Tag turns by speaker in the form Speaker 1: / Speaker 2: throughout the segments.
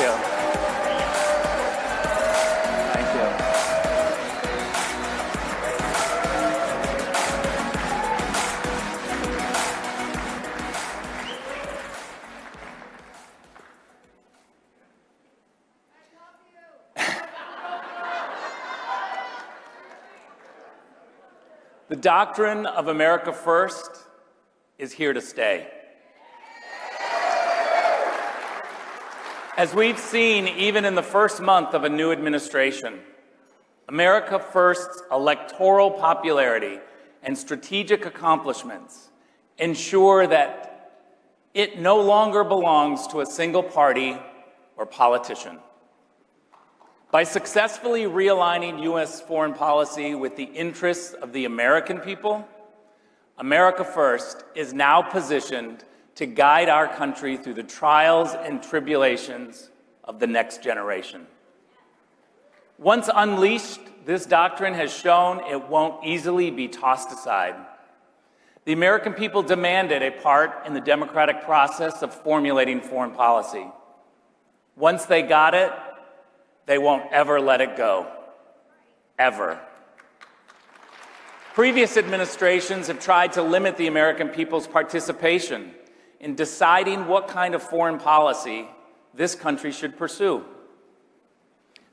Speaker 1: you. Thank you. The doctrine of America First is here to stay. As we've seen even in the first month of a new administration, America First's electoral popularity and strategic accomplishments ensure that it no longer belongs to a single party or politician. By successfully realigning U.S. foreign policy with the interests of the American people, America First is now positioned to guide our country through the trials and tribulations of the next generation. Once unleashed, this doctrine has shown it won't easily be tossed aside. The American people demanded a part in the democratic process of formulating foreign policy. Once they got it, they won't ever let it go. Ever. Previous administrations have tried to limit the American people's participation in deciding what kind of foreign policy this country should pursue.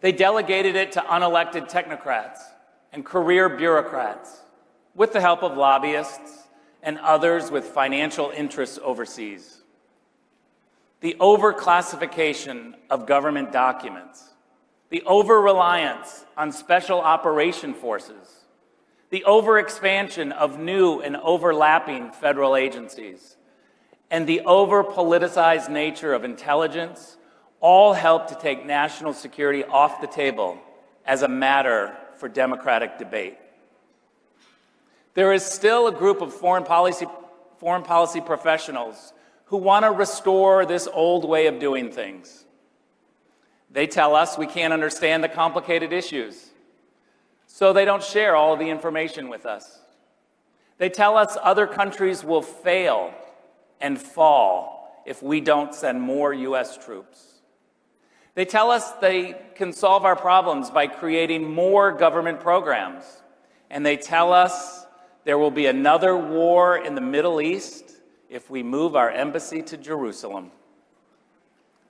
Speaker 1: They delegated it to unelected technocrats and career bureaucrats with the help of lobbyists and others with financial interests overseas. The overclassification of government documents, the over-reliance on special operation forces, the overexpansion of new and overlapping federal agencies, and the over-politicized nature of intelligence all help to take national security off the table as a matter for democratic debate. There is still a group of foreign policy professionals who want to restore this old way of doing things. They tell us we can't understand the complicated issues, so they don't share all of the information with us. They tell us other countries will fail and fall if we don't send more U.S. troops. They tell us they can solve our problems by creating more government programs. And they tell us there will be another war in the Middle East if we move our embassy to Jerusalem.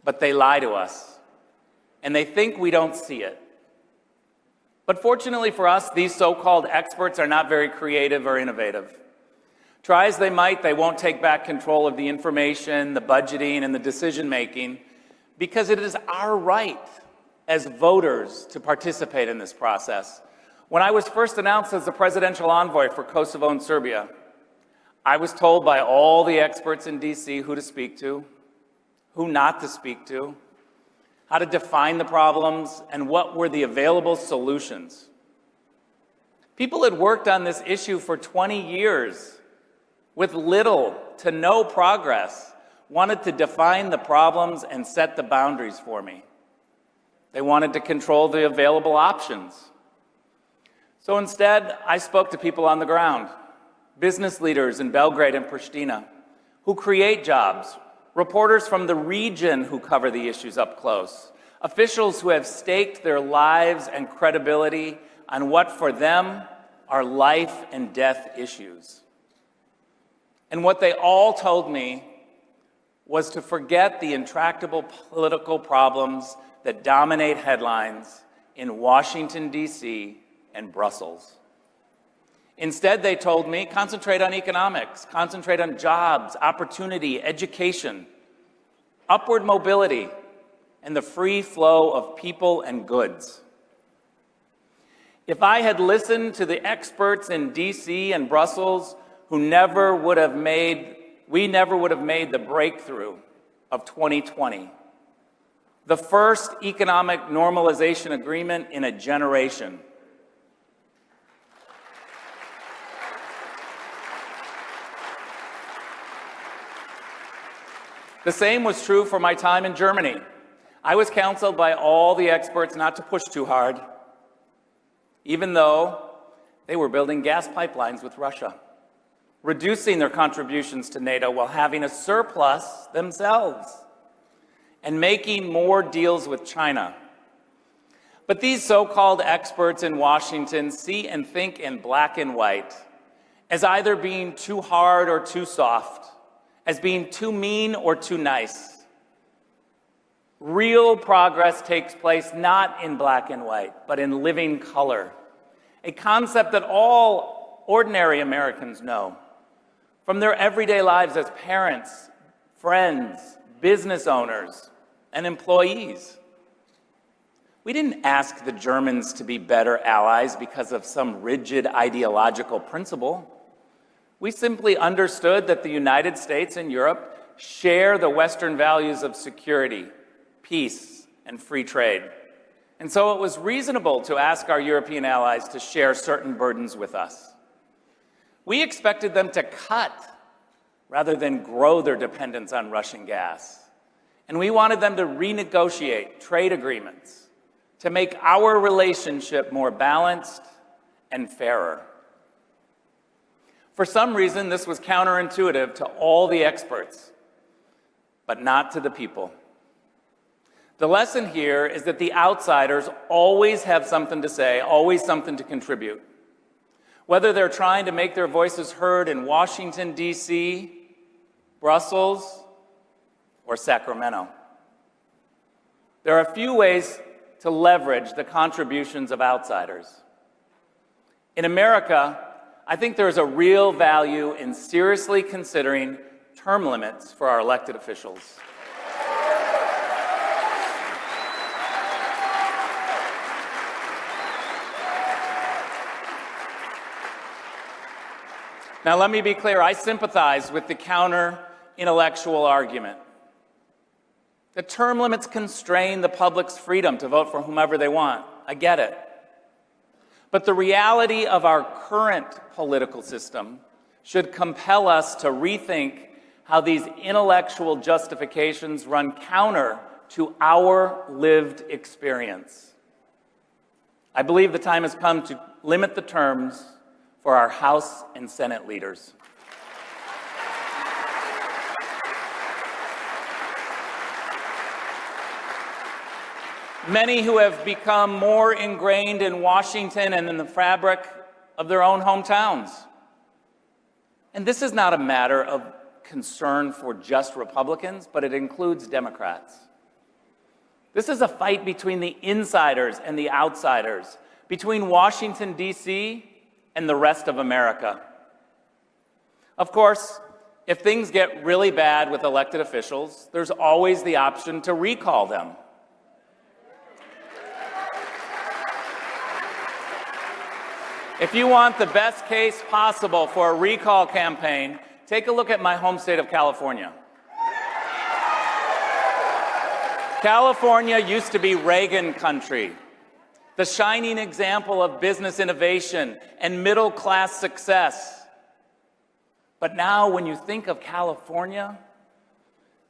Speaker 1: But they lie to us, and they think we don't see it. But fortunately for us, these so-called experts are not very creative or innovative. Try as they might, they won't take back control of the information, the budgeting, and the decision-making, because it is our right as voters to participate in this process. When I was first announced as the presidential envoy for Kosovo and Serbia, I was told by all the experts in DC who to speak to, who not to speak to, how to define the problems, and what were the available solutions. People had worked on this issue for 20 years with little to no progress, wanted to define the problems and set the boundaries for me. They wanted to control the available options. So instead, I spoke to people on the ground, business leaders in Belgrade and Pristina, who create jobs, reporters from the region who cover the issues up close, officials who have staked their lives and credibility on what for them are life and death issues. And what they all told me was to forget the intractable political problems that dominate headlines in Washington, D.C. and Brussels. Instead, they told me, concentrate on economics, concentrate on jobs, opportunity, education, upward mobility, and the free flow of people and goods. If I had listened to the experts in D.C. and Brussels we never would have made the breakthrough of 2020, the first economic normalization agreement in a generation. The same was true for my time in Germany. I was counseled by all the experts not to push too hard, even though they were building gas pipelines with Russia, reducing their contributions to NATO while having a surplus themselves. and making more deals with China. But these so-called experts in Washington see and think in black and white, as either being too hard or too soft, as being too mean or too nice. Real progress takes place not in black and white, but in living color, a concept that all ordinary Americans know from their everyday lives as parents, friends, business owners, and employees. We didn't ask the Germans to be better allies because of some rigid ideological principle. We simply understood that the United States and Europe share the Western values of security, peace, and free trade. And so it was reasonable to ask our European allies to share certain burdens with us. We expected them to cut rather than grow their dependence on Russian gas. And we wanted them to renegotiate trade agreements to make our relationship more balanced and fairer. For some reason, this was counterintuitive to all the experts, but not to the people. The lesson here is that the outsiders always have something to say, always something to contribute. Whether they're trying to make their voices heard in Washington, D.C., Brussels, or Sacramento. There are a few ways to leverage the contributions of outsiders. In America, I think there is a real value in seriously considering term limits for our elected officials. Now, let me be clear, I sympathize with the counter-intellectual argument. The term limits constrain the public's freedom to vote for whomever they want. I get it. But the reality of our current political system should compel us to rethink how these intellectual justifications run counter to our lived experience. I believe the time has come to limit the terms for our House and Senate leaders. Many who have become more ingrained in Washington and in the fabric of their own hometowns. And this is not a matter of concern for just Republicans, but it includes Democrats. This is a fight between the insiders and the outsiders, between Washington, D.C., and the rest of America. Of course, if things get really bad with elected officials, there's always the option to recall them. If you want the best case possible for a recall campaign, take a look at my home state of California. California used to be Reagan country, the shining example of business innovation and middle-class success. But now when you think of California,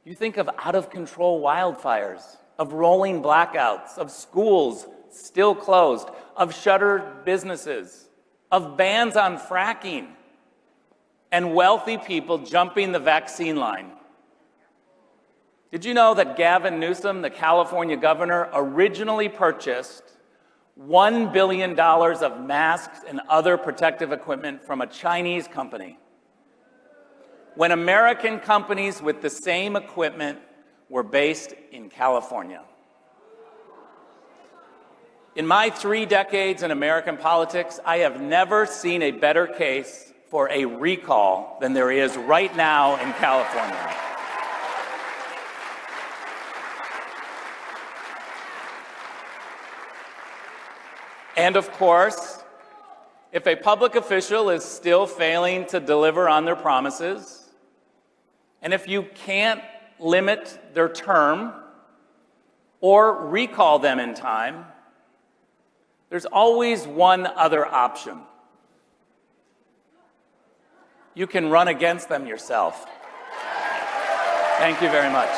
Speaker 1: you think of out-of-control wildfires, of rolling blackouts, of schools still closed, of shuttered businesses, of bans on fracking, and wealthy people jumping the vaccine line. Did you know that Gavin Newsom, the California governor, originally purchased $1 billion of masks and other protective equipment from a Chinese company, when American companies with the same equipment were based in California? In my 3 decades in American politics, I have never seen a better case for a recall than there is right now in California. And of course, if a public official is still failing to deliver on their promises, and if you can't limit their term or recall them in time, there's always one other option. You can run against them yourself. Thank you very much.